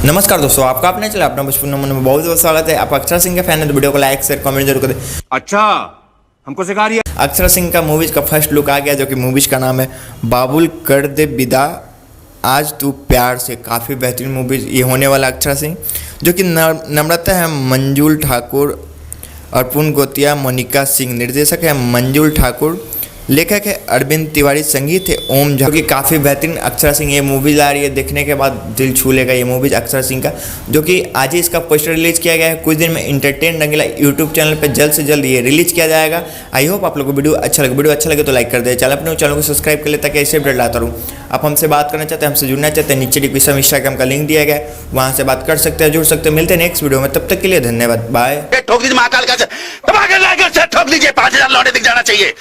नमस्कार दोस्तों, आपका अपने चला अपना बचपन में बहुत बहुत स्वागत है। आप अक्षरा सिंह के फैन है तो वीडियो को लाइक शेयर कमेंट जरूर करें। अच्छा, हमको सिखा रही है। अक्षरा सिंह का मूवीज का फर्स्ट लुक आ गया, जो कि मूवीज का नाम है बाबुल कर दे विदा आज तू प्यार से। काफ़ी बेहतरीन मूवीज ये होने वाला अक्षरा सिंह, जो कि नम्रता है मंजुल ठाकुर, अर्पुन गोतिया, मोनिका सिंह। निर्देशक है मंजुल ठाकुर, लेखक है अरविंद तिवारी, संगीत है ओम झा। जो कि काफ़ी बेहतरीन अक्षरा सिंह ये मूवीज आ रही है, देखने के बाद दिल छू लेगा ये मूवीज अक्षरा सिंह का। जो कि आज ही इसका पोस्टर रिलीज किया गया है। कुछ दिन में एंटरटेन रंगीला यूट्यूब चैनल पे जल्द से जल्द ये रिलीज किया जाएगा। आई होप आप लोग को वीडियो अच्छा लगे तो लाइक कर दे, चैनल को सब्सक्राइब कर ले ताकि ऐसे अपडेट लाता रहूँ। आप हमसे बात करना चाहते हैं, हमसे जुड़ना चाहते हैं, नीचे डिस्क्रिप्शन इंस्टाग्राम का लिंक दिया गया है, वहाँ से बात कर सकते हैं, जुड़ सकते हैं। मिलते हैं नेक्स्ट वीडियो में, तब तक के लिए धन्यवाद, बाय। ठोक दीजिए महाकाल का ठोक लीजिए 5,000 लौटे दिख जाना चाहिए।